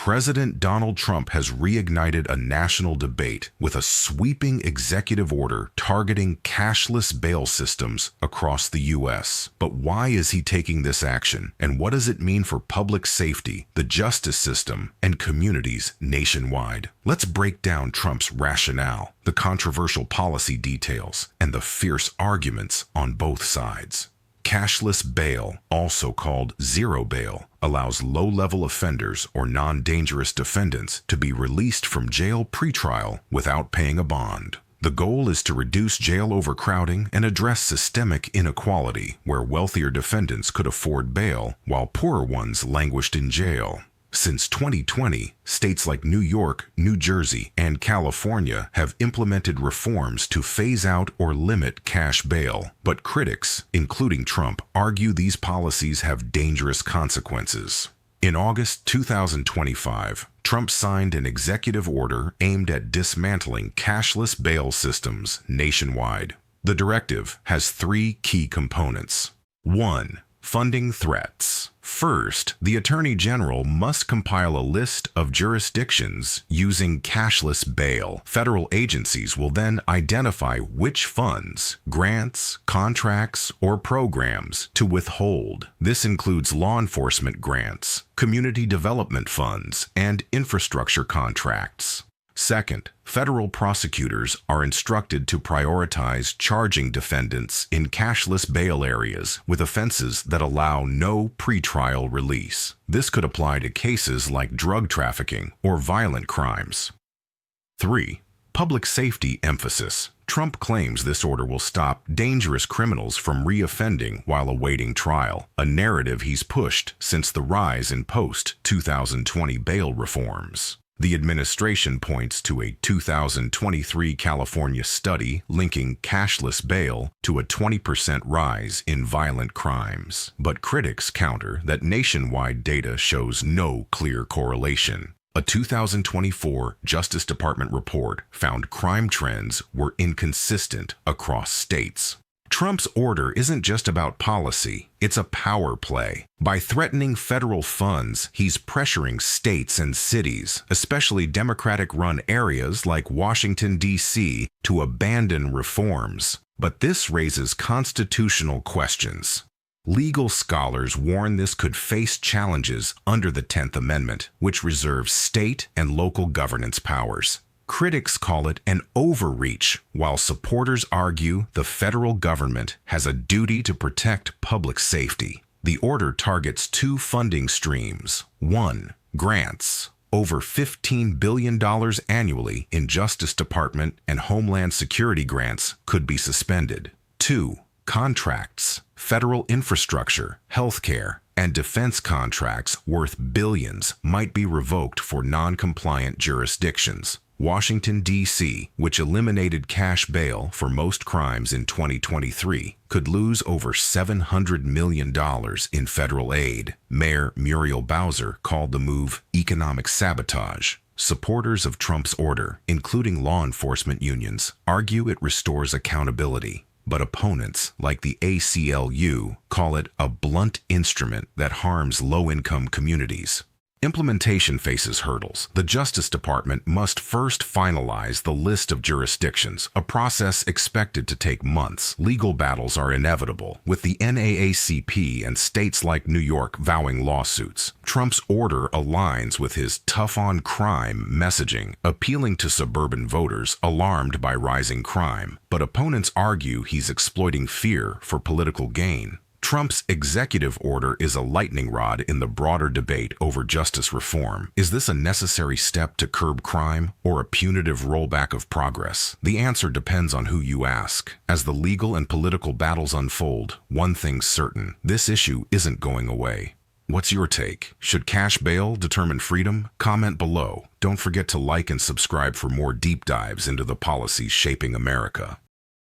President Donald Trump has reignited a national debate with a sweeping executive order targeting cashless bail systems across the U.S. But why is he taking this action, and what does it mean for public safety, the justice system, and communities nationwide? Let's break down Trump's rationale, the controversial policy details, and the fierce arguments on both sides. Cashless bail, also called zero bail, allows low-level offenders or non-dangerous defendants to be released from jail pretrial without paying a bond. The goal is to reduce jail overcrowding and address systemic inequality where wealthier defendants could afford bail while poorer ones languished in jail. Since 2020, states like New York, New Jersey, and California have implemented reforms to phase out or limit cash bail. But critics, including Trump, argue these policies have dangerous consequences. In August 2025, Trump signed an executive order aimed at dismantling cashless bail systems nationwide. The directive has three key components. 1. Funding threats. First, the Attorney General must compile a list of jurisdictions using cashless bail. Federal agencies will then identify which funds, grants, contracts, or programs to withhold. This includes law enforcement grants, community development funds, and infrastructure contracts. Second, federal prosecutors are instructed to prioritize charging defendants in cashless bail areas with offenses that allow no pretrial release. This could apply to cases like drug trafficking or violent crimes. 3. Public safety emphasis. Trump claims this order will stop dangerous criminals from reoffending while awaiting trial, a narrative he's pushed since the rise in post-2020 bail reforms. The administration points to a 2023 California study linking cashless bail to a 20% rise in violent crimes. But critics counter that nationwide data shows no clear correlation. A 2024 Justice Department report found crime trends were inconsistent across states. Trump's order isn't just about policy, it's a power play. By threatening federal funds, he's pressuring states and cities, especially Democratic-run areas like Washington, D.C., to abandon reforms. But this raises constitutional questions. Legal scholars warn this could face challenges under the 10th Amendment, which reserves state and local governance powers. Critics call it an overreach, while supporters argue the federal government has a duty to protect public safety. The order targets two funding streams. 1. Grants. Over $15 billion annually in Justice Department and Homeland Security grants could be suspended. 2. Contracts. Federal infrastructure, healthcare, and defense contracts worth billions might be revoked for non-compliant jurisdictions. Washington, D.C., which eliminated cash bail for most crimes in 2023, could lose over $700 million in federal aid. Mayor Muriel Bowser called the move economic sabotage. Supporters of Trump's order, including law enforcement unions, argue it restores accountability. But opponents, like the ACLU, call it a blunt instrument that harms low-income communities. Implementation faces hurdles. The Justice Department must first finalize the list of jurisdictions, a process expected to take months. Legal battles are inevitable, with the NAACP and states like New York vowing lawsuits. Trump's order aligns with his tough-on-crime messaging, appealing to suburban voters alarmed by rising crime. But opponents argue he's exploiting fear for political gain. Trump's executive order is a lightning rod in the broader debate over justice reform. Is this a necessary step to curb crime or a punitive rollback of progress? The answer depends on who you ask. As the legal and political battles unfold, one thing's certain: this issue isn't going away. What's your take? Should cash bail determine freedom? Comment below. Don't forget to like and subscribe for more deep dives into the policies shaping America.